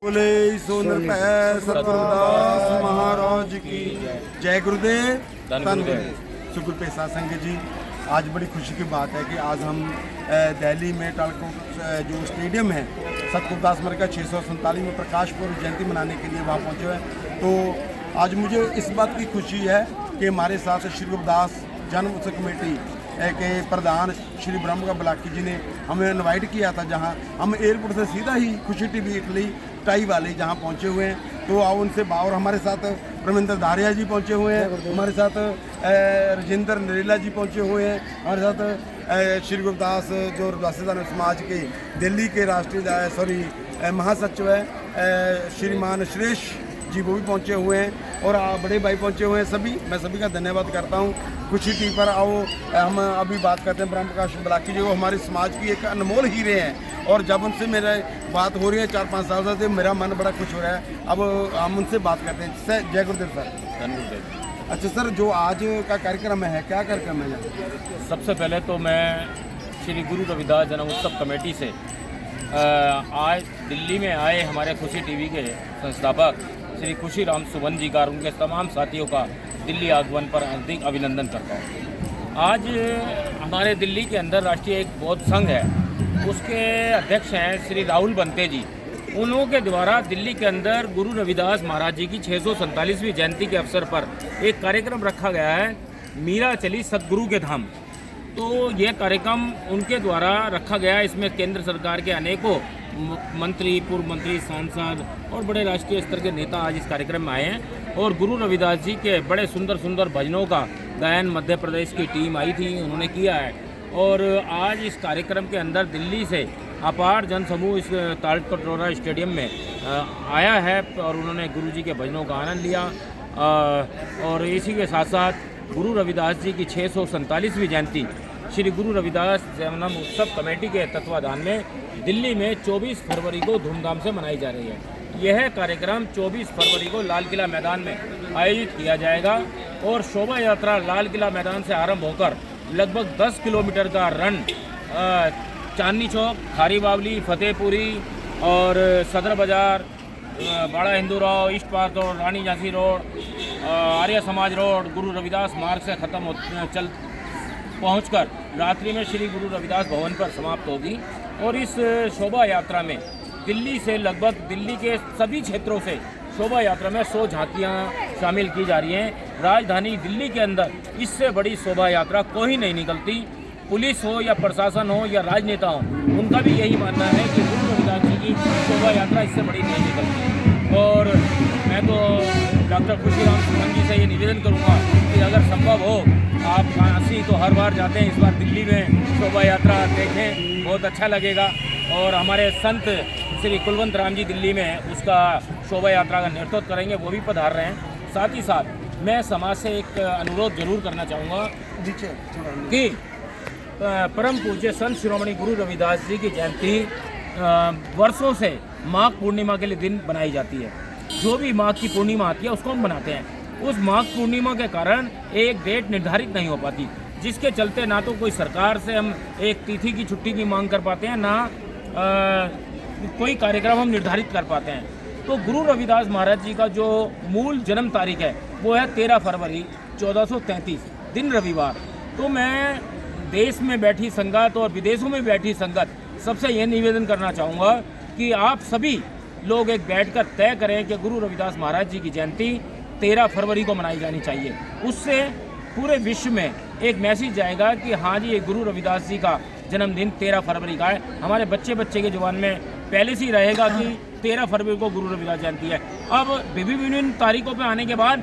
बोले सोनर सतगुरुदास महाराज की जय गुरुदेव धन गुरुदेव। सुखुल पेशा संघ जी, आज बड़ी खुशी की बात है कि आज हम दिल्ली में टालकोट जो स्टेडियम है सतगुरुदास महाराज का 647 में प्रकाश पर्व जयंती मनाने के लिए वहाँ पहुँचे हैं। तो आज मुझे इस बात की खुशी है कि हमारे साथ श्री गुरुदास जन्म उत्सव कमेटी के प्रधान श्री ब्रह्म बलाकी जी ने हमें इनवाइट किया था, जहां हम एयरपोर्ट से सीधा ही खुशी टीवी इटली टाई वाले जहां पहुंचे हुए हैं। तो आओ उनसे और हमारे साथ प्रमिंदर धारिया जी पहुंचे हुए हैं, हमारे साथ राजेंद्र नरेला जी पहुंचे हुए हैं, हमारे साथ श्री गुरुदास जो रविदास समाज के दिल्ली के राष्ट्रीय महासचिव है श्रीमान श्रेष जी, वो भी पहुंचे हुए हैं और बड़े भाई पहुंचे हुए हैं। मैं सभी का धन्यवाद करता हूं। खुशी टी पर आओ हम अभी बात करते हैं ब्रह्म प्रकाश बलाकी जी, वो हमारे समाज की एक अनमोल हीरे हैं और जब उनसे मेरे बात हो रही है 4-5 साल से मेरा मन बड़ा खुश हो रहा है। अब हम उनसे बात करते हैं। सर जय गुरुदेव सर। धन गुरुदेव। अच्छा सर, जो आज का कार्यक्रम है, क्या कार्यक्रम है? सबसे पहले तो मैं श्री गुरु रविदास जन्म उत्सव कमेटी से आज दिल्ली में आए हमारे खुशी टीवी के संस्थापक श्री खुशी राम सुबन जी का और उनके तमाम साथियों का दिल्ली आगमन पर हार्दिक अभिनंदन करता हूँ। आज हमारे दिल्ली के अंदर राष्ट्रीय एक बौद्ध संघ है, उसके अध्यक्ष हैं श्री राहुल बंते जी। उन्हों के द्वारा दिल्ली के अंदर गुरु रविदास महाराज जी की 647वीं जयंती के अवसर पर एक कार्यक्रम रखा गया है, मीरा चली सतगुरु के धाम। तो ये कार्यक्रम उनके द्वारा रखा गया है। इसमें केंद्र सरकार के अनेकों मंत्री, पूर्व मंत्री, सांसद और बड़े राष्ट्रीय स्तर के नेता आज इस कार्यक्रम में आए हैं और गुरु रविदास जी के बड़े सुंदर सुंदर भजनों का गायन मध्य प्रदेश की टीम आई थी, उन्होंने किया है। और आज इस कार्यक्रम के अंदर दिल्ली से अपार जनसमूह इस तालकटोरा स्टेडियम में आया है और उन्होंने गुरु जी के भजनों का आनंद लिया। और इसी के साथ साथ गुरु रविदास जी की 647वीं जयंती श्री गुरु रविदास जन्म उत्सव कमेटी के तत्वाधान में दिल्ली में 24 फरवरी को धूमधाम से मनाई जा रही है। यह कार्यक्रम 24 फरवरी को लाल किला मैदान में आयोजित किया जाएगा और शोभा यात्रा लाल किला मैदान से आरंभ होकर लगभग 10 किलोमीटर का रन चांदनी चौक, खारी बावली, फतेहपुरी और सदर बाज़ार, बड़ा हिंदूराव, ईस्ट पार्क रोड, रानी झांसी रोड, आर्य समाज रोड, गुरु रविदास मार्ग से ख़त्म पहुंचकर रात्रि में श्री गुरु रविदास भवन पर समाप्त होगी। और इस शोभा यात्रा में दिल्ली से लगभग दिल्ली के सभी क्षेत्रों से शोभा यात्रा में 100 झांकियाँ शामिल की जा रही हैं। राजधानी दिल्ली के अंदर इससे बड़ी शोभा यात्रा कोई नहीं निकलती। पुलिस हो या प्रशासन हो या राजनेता हो, उनका भी यही मानना है कि गुरु रविदास जी की शोभा यात्रा इससे बड़ी नहीं निकलती। और मैं तो डॉक्टर खुशी राम सुमन जी से ये निवेदन करूँगा कि अगर संभव हो, आप काशी तो हर बार जाते हैं, इस बार दिल्ली में शोभा यात्रा देखें, बहुत अच्छा लगेगा। और हमारे संत श्री कुलवंत राम जी दिल्ली में उसका शोभा यात्रा का नेतृत्व करेंगे, वो भी पधार रहे हैं। साथ ही साथ मैं समाज से एक अनुरोध जरूर करना चाहूँगा कि परम पूज्य संत शिरोमणि गुरु रविदास जी की जयंती वर्षों से माघ पूर्णिमा के लिए दिन बनाई जाती है। जो भी माघ की पूर्णिमा आती है उसको हम बनाते हैं। उस माघ पूर्णिमा के कारण एक डेट निर्धारित नहीं हो पाती, जिसके चलते ना तो कोई सरकार से हम एक तिथि की छुट्टी की मांग कर पाते हैं, ना कोई कार्यक्रम हम निर्धारित कर पाते हैं। तो गुरु रविदास महाराज जी का जो मूल जन्म तारीख है वो है 13 फरवरी 1433 दिन रविवार। तो मैं देश में बैठी संगत और विदेशों में बैठी संगत सबसे ये निवेदन करना चाहूँगा कि आप सभी लोग एक बैठकर तय करें कि गुरु रविदास महाराज जी की जयंती 13 फरवरी को मनाई जानी चाहिए। उससे पूरे विश्व में एक मैसेज जाएगा कि हाँ जी, ये गुरु रविदास जी का जन्मदिन 13 फरवरी का है। हमारे बच्चे के जुबान में पहले से ही रहेगा कि 13 फरवरी को गुरु रविदास जयंती है। अब विभिन्न तारीखों पे आने के बाद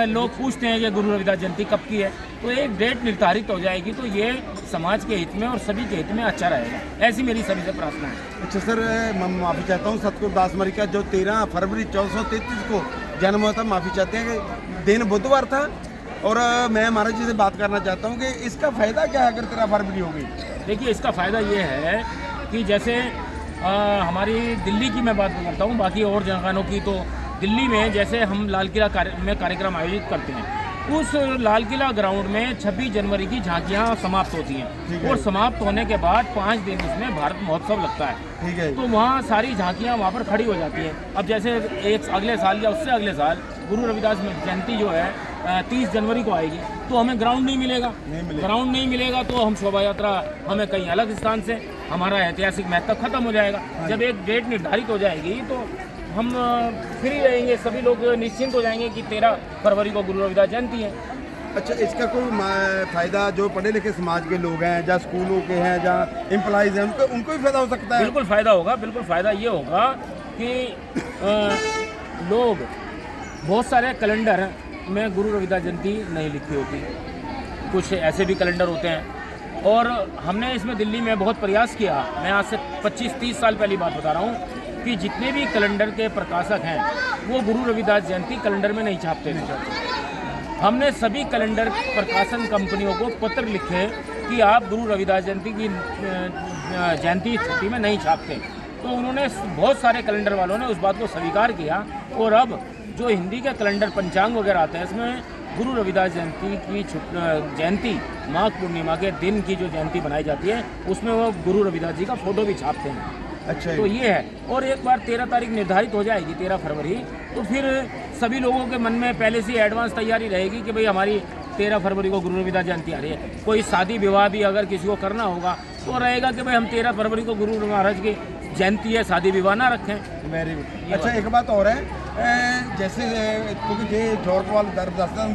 लोग पूछते हैं कि गुरु रविदास जयंती कब की है, तो एक डेट निर्धारित हो जाएगी तो ये समाज के हित में और सभी के हित में अच्छा रहेगा। ऐसी मेरी सभी से प्रार्थना है। अच्छा सर, मैं माफ़ी चाहता हूँ, सतगुरुदास महाराज का जो 13 फरवरी 1433 को जन्म हुआ था, माफ़ी चाहते हैं कि दिन बुधवार था। और मैं महाराज जी से बात करना चाहता हूँ कि इसका फ़ायदा क्या है अगर 13 फरवरी हो गई? देखिए, इसका फ़ायदा ये है कि जैसे हमारी दिल्ली की मैं बात करता हूँ, बाकी और जगहों की तो दिल्ली में जैसे हम लाल किला में कार्यक्रम आयोजित करते हैं, उस लाल किला ग्राउंड में 26 जनवरी की झांकियां समाप्त होती ठीक हैं है। और समाप्त होने के बाद 5 दिन उसमें भारत महोत्सव लगता है। ठीक है। तो वहाँ सारी झांकियाँ वहाँ पर खड़ी हो जाती हैं। अब जैसे एक अगले साल या उससे अगले साल गुरु रविदास जयंती जो है 30 जनवरी को आएगी, तो हमें ग्राउंड नहीं मिलेगा। ग्राउंड नहीं मिलेगा तो हम शोभा यात्रा हमें कहीं अलग स्थान से, हमारा ऐतिहासिक महत्व खत्म हो जाएगा। जब एक डेट निर्धारित हो जाएगी तो हम फ्री रहेंगे, सभी लोग निश्चिंत हो जाएंगे कि 13 फरवरी को गुरु रविदास जयंती है। अच्छा, इसका कोई फायदा जो पढ़े लिखे समाज के लोग हैं, जहाँ स्कूलों के हैं, जहाँ एम्प्लॉइज हैं, उनको भी फायदा हो सकता है? बिल्कुल फ़ायदा होगा। बिल्कुल फ़ायदा ये होगा कि लोग बहुत सारे कैलेंडर में गुरु रविदास जयंती नहीं लिखी होती, कुछ ऐसे भी कैलेंडर होते हैं। और हमने इसमें दिल्ली में बहुत प्रयास किया। मैं आज से 25-30 साल पहली बात बता रहा हूँ कि जितने भी कैलेंडर के प्रकाशक हैं वो गुरु रविदास जयंती कैलेंडर में नहीं छापते थे। हमने सभी कैलेंडर प्रकाशन कंपनियों को पत्र लिखे कि आप गुरु रविदास जयंती की जयंती छुट्टी में नहीं छापते। तो उन्होंने, बहुत सारे कैलेंडर वालों ने उस बात को स्वीकार किया और अब जो हिंदी के कैलेंडर पंचांग वगैरह आते हैं इसमें गुरु रविदास जयंती की जयंती माघ पूर्णिमा के दिन की जो जयंती बनाई जाती है उसमें वो गुरु रविदास जी का फोटो भी छापते हैं। अच्छा, तो ये है। और एक बार 13 तारीख निर्धारित हो जाएगी, 13 फरवरी, तो फिर सभी लोगों के मन में पहले से एडवांस तैयारी रहेगी कि भाई हमारी 13 फरवरी को गुरु रविदास जयंती आ रही है। कोई शादी विवाह भी अगर किसी को करना होगा तो रहेगा कि भाई हम 13 फरवरी को गुरु महाराज की जयंती है, शादी विवाह ना रखें। Very good. अच्छा, एक बात और है, जैसे क्योंकि ये जोरपाल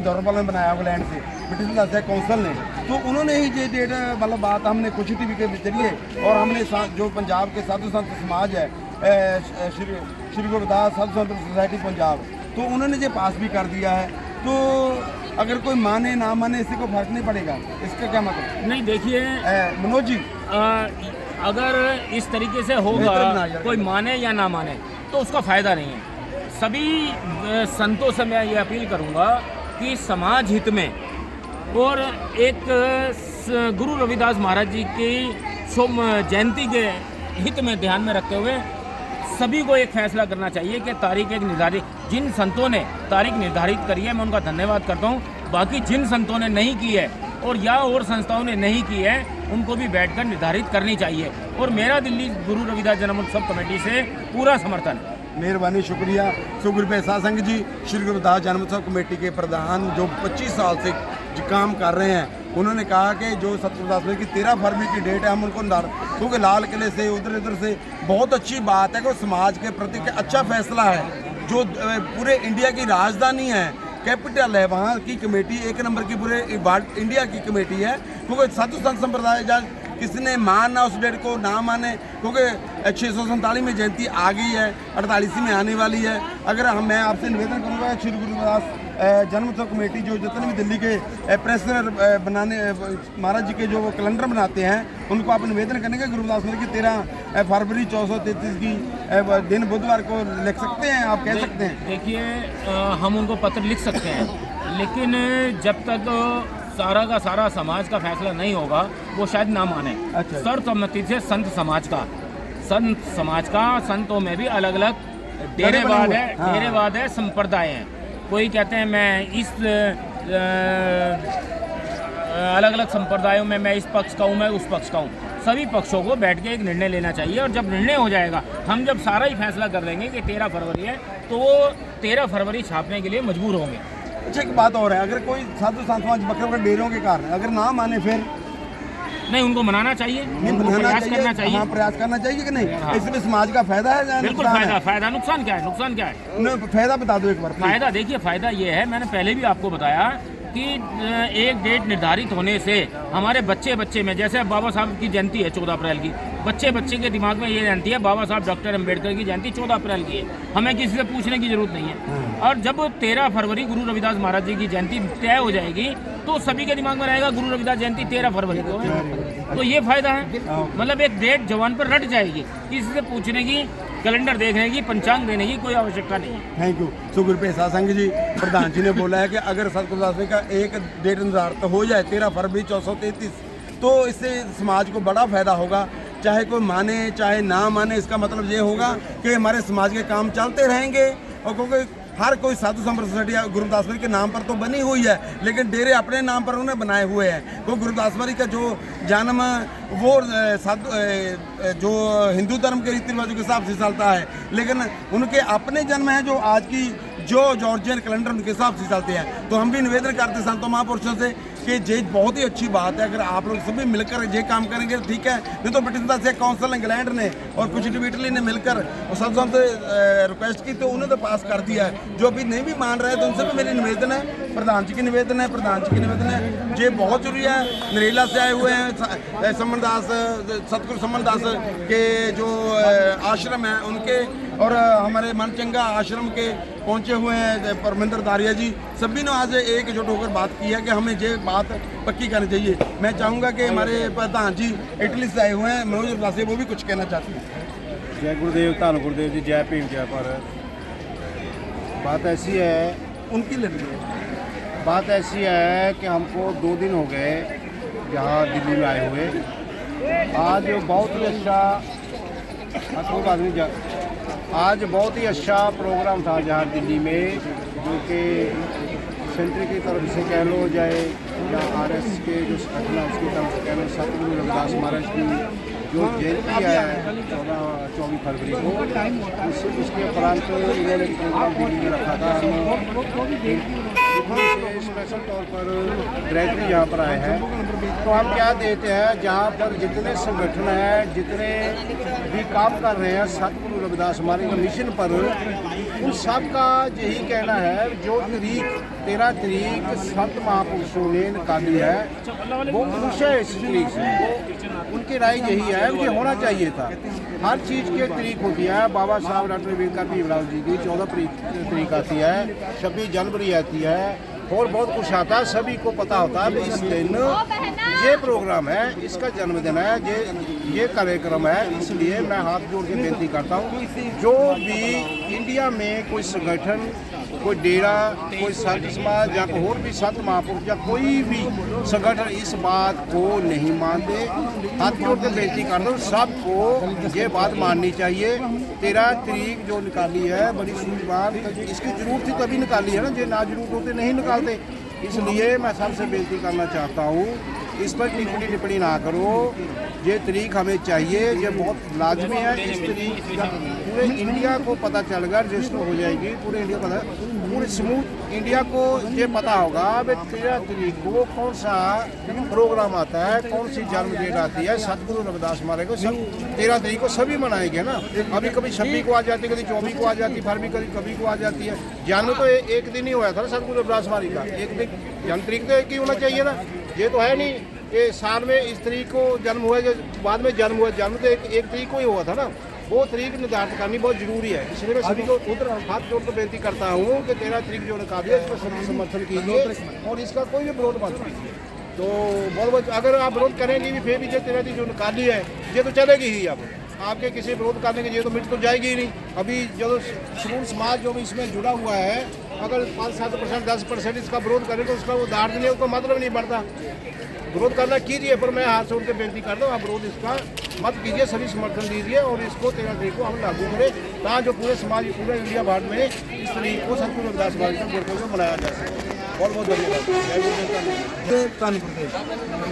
जोरपाल ने बनाया इंग्लैंड से, ब्रिटिश काउंसिल ने, तो उन्होंने ही ये डेट मतलब बात हमने खुशी टीवी के जरिए और हमने जो पंजाब के साधु संत समाज है, श्री गुरुदास साधु संत सोसाइटी पंजाब, तो उन्होंने ये पास भी कर दिया है। तो अगर कोई माने ना माने इससे कोई फर्क नहीं पड़ेगा, इसका क्या मतलब? नहीं, देखिए मनोज जी, अगर इस तरीके से होगा, कोई माने या ना माने, तो उसका फ़ायदा नहीं है। सभी संतों से मैं ये अपील करूँगा कि समाज हित में और एक गुरु रविदास महाराज जी की जयंती के हित में ध्यान में रखते हुए सभी को एक फैसला करना चाहिए कि तारीख एक निर्धारित, जिन संतों ने तारीख निर्धारित करी है मैं उनका धन्यवाद करता हूँ। बाकी जिन संतों ने नहीं की है और संस्थाओं ने नहीं की है उनको भी बैठकर निर्धारित करनी चाहिए। और मेरा दिल्ली गुरु रविदास जन्मोत्सव कमेटी से पूरा समर्थन है। मेहरबानी, शुक्रिया। सुखुर पैसा संघ जी, श्री गुरुदास जन्मोत्सव कमेटी के प्रधान जो 25 साल से काम कर रहे हैं, उन्होंने कहा कि जो सतगुरुदास की 13 फरवरी की डेट है हम उनको क्योंकि लाल किले से उधर इधर से बहुत अच्छी बात है कि समाज के प्रति अच्छा फैसला है। जो पूरे इंडिया की राजधानी है, कैपिटल है, वहाँ की कमेटी एक नंबर की पूरे इंडिया की कमेटी है। क्योंकि साधु संत संप्रदाय जब किसी ने माना उस डेट को ना माने, क्योंकि 647 में जयंती आ गई है, 48 में आने वाली है। अगर मैं आपसे निवेदन करूँगा श्री गुरुदास जन्मोत्सव कमेटी जो जितने भी दिल्ली के प्रेस बनाने महाराज जी के जो कैलेंडर बनाते हैं उनको आप निवेदन करने का गुरुदास की 13 फरवरी 1433 की दिन बुधवार को लिख सकते हैं, आप कह सकते हैं? देखिए, हम उनको पत्र लिख सकते हैं, लेकिन जब तक सारा का सारा समाज का फैसला नहीं होगा वो शायद ना माने। अच्छा। सर्वसम्मति से संत समाज का संतों में भी अलग अलग डेरेवाद है। हाँ। डेरेवाद है, संप्रदाय हैं। कोई कहते हैं मैं इस अलग अलग संप्रदायों में मैं इस पक्ष का हूँ, मैं उस पक्ष का हूँ। सभी पक्षों को बैठ के एक निर्णय लेना चाहिए और जब निर्णय हो जाएगा, हम जब सारा ही फैसला कर देंगे कि 13 फरवरी है तो वो 13 फरवरी छापने के लिए मजबूर होंगे। अच्छा, एक बात और है, अगर कोई साधु संत समाज बकरे डेरों के कारण अगर ना माने फिर नहीं, उनको मनाना चाहिए, उनको प्रयास करना चाहिए। हाँ, प्रयास करना चाहिए कि नहीं? हाँ। इसमें समाज का फायदा है? बिल्कुल फायदा। नुकसान क्या है? नुकसान क्या है? फायदा बता दो एक बार। फायदा देखिए, फायदा ये है, मैंने पहले भी आपको बताया कि एक डेट निर्धारित होने से हमारे बच्चे में, जैसे बाबा साहब की जयंती है 14 अप्रैल की, बच्चे के दिमाग में ये जयंती है बाबा साहब डॉक्टर अम्बेडकर की जयंती 14 अप्रैल की है, हमें किसी से पूछने की जरूरत नहीं है। और जब 13 फरवरी गुरु रविदास महाराज जी की जयंती तय हो जाएगी तो सभी के दिमाग में रहेगा गुरु रविदास जयंती 13 फरवरी को है। तो ये फायदा है, मतलब एक डेट जवान पर रट जाएगी, किसी से पूछने की, कैलेंडर देखने की, पंचांग देने की कोई आवश्यकता नहीं है। Thank you. सुखुर पैसा संघ जी प्रधान जी ने बोला है कि अगर सतगुरुदास का एक डेट निर्धारित हो जाए 13 फरवरी 1433 तो इससे समाज को बड़ा फायदा होगा। चाहे कोई माने चाहे ना माने, इसका मतलब ये होगा कि हमारे समाज के काम चलते रहेंगे। और क्योंकि हर कोई साधु संप्रदाय सोसाइटी गुरुदास बारी के नाम पर तो बनी हुई है, लेकिन डेरे अपने नाम पर उन्होंने बनाए हुए हैं। वो गुरुदास बारी का जो जन्म वो जो हिंदू धर्म के रीति रिवाजों के हिसाब से चलता है, लेकिन उनके अपने जन्म हैं जो आज की जो जॉर्जियन कैलेंडर उनके हिसाब से चलते हैं। तो हम भी निवेदन करते संतों महापुरुषों से कि ये बहुत ही अच्छी बात है, अगर आप लोग सभी मिलकर ये काम करेंगे तो ठीक है। नहीं तो ब्रिटिश से काउंसिल इंग्लैंड ने और कुछ इटली ने मिलकर और सब से रिक्वेस्ट की तो उन्होंने तो पास कर दिया है। जो अभी नहीं भी मान रहे तो उनसे भी मेरी निवेदन है, प्रधान जी की निवेदन है, प्रधान जी की निवेदन है। ये बहुत जरूरी है। नरेला से आए हुए हैं समनदास, सतगुरु समनदास के जो आश्रम है उनके, और हमारे मनचंगा आश्रम के पहुंचे हुए हैं परमिंदर दारिया जी, सभी ने आज एकजुट होकर बात की है कि हमें ये बात पक्की करनी चाहिए। मैं चाहूँगा कि हमारे प्रधान जी इटली से आए हुए हैं, मनोज उल्लासे, वो भी कुछ कहना चाहते हैं। जय गुरुदेव, धन गुरुदेव जी, जय भीम, जय भारत। बात ऐसी है, उनकी लड़की बात ऐसी है कि हमको 2 दिन हो गए यहाँ दिल्ली में आए हुए। आज बहुत ही अच्छा आज बहुत ही अच्छा प्रोग्राम था जहाँ दिल्ली में, जो कि सेंटर की तरफ से कह लो जाए या RS के जो संगठन है उसकी तरफ से कह लो, सतगुरु रविदास महाराज की जो जयंती है 24 फरवरी को, उसके उपरांत इन्होंने प्रोग्राम दिल्ली में रखा था। हम स्पेशल तौर पर डायरेक्टली यहाँ पर आए हैं। तो हम क्या देते हैं, जहाँ पर जितने संगठन हैं, जितने भी काम कर रहे हैं सतगुरु रविदास महाराज के मिशन पर, उन सब का यही कहना है, जो 13 तारीख संत महापुरुषों ने निकाली है वो खुश है इस तरीक से। वो उनकी राय यही है कि होना चाहिए था। हर चीज़ की एक तरीक होती है। बाबा साहब डॉक्टर अम्बेडकर भीमराव जी की 14 तारीख आती है, 26 जनवरी आती है, और बहुत कुछ आता है। सभी को पता होता है इस दिन ये प्रोग्राम है, इसका जन्मदिन है, ये कार्यक्रम है। इसलिए मैं हाथ जोड़ के बेनती करता हूँ, जो भी इंडिया में कोई संगठन, कोई डेरा, कोई संत समाज या और भी संत महापुरुष या कोई भी संगठन इस बात को नहीं मानते, हाथ जोड़ के बेनती करता हूँ सबको ये बात माननी चाहिए। 13 तारीख जो निकाली है बड़ी सूझबूझ, इसकी जरूरत थी तभी निकाली है ना, जो ना जरूरत होते नहीं निकालते। इसलिए मैं सबसे बेनती करना चाहता हूँ, इस पर टिप्पणी ना करो। ये तरीक हमें चाहिए, ये बहुत लाजमी है। इस तरीक पूरे इंडिया को पता चलेगा, रजिस्टर हो जाएगी पूरे इंडिया पता, पूरे स्मूथ इंडिया को ये पता होगा भाई 13 तारीख को कौन सा प्रोग्राम आता है, कौन सी जन्म डेट आती है सतगुरु रविदास महाराज को। सब 13 तारीख को सभी मनाएंगे ना। अभी कभी 26 को आ जाती, कभी 24 को आ जाती, फरवरी कभी को आ जाती है। जन्म तो एक दिन ही हुआ था सतगुरु रविदास महाराज का, एक दिन जन्म तारीख तो एक ही होना चाहिए ना। ये तो है नहीं ये साल में इस तरीक को जन्म हुआ, जो बाद में जन्म हुआ, जन्म तो एक तरीक को ही हुआ था ना। वो तरीक निर्धारित करनी बहुत जरूरी है। इसलिए मैं सभी को उधर हाथ जोड़ कर बेनती करता हूँ कि 13 तारीख जो निकाली है इसका सभी समर्थन कीजिए और इसका कोई भी विरोध मत कीजिए। तो बहुत अगर आप विरोध करेंगे भी फिर भी जो 13 तारीख जो निकाली है ये तो चलेगी ही। अब आपके किसी विरोध करने के ये तो मिट तो जाएगी ही नहीं। अभी जो समूह समाज जो भी इसमें जुड़ा हुआ है, अगर 5-7%, 10% इसका विरोध करें तो उसका वो दार्थ नहीं, उसका मतलब नहीं बढ़ता। विरोध करना कीजिए, पर मैं हाथ जोड़ के बेनती करता हूँ आप विरोध इसका मत कीजिए, सभी समर्थन दीजिए और इसको 13 तारीख को हम लागू करें, ताकि जो पूरे समाज, पूरे इंडिया भारत में इस तरीके को सतगुरु रविदास महाराज का गुरुकुल में मनाया जा सके। बहुत बहुत धन्यवाद। जय गुरुदेव।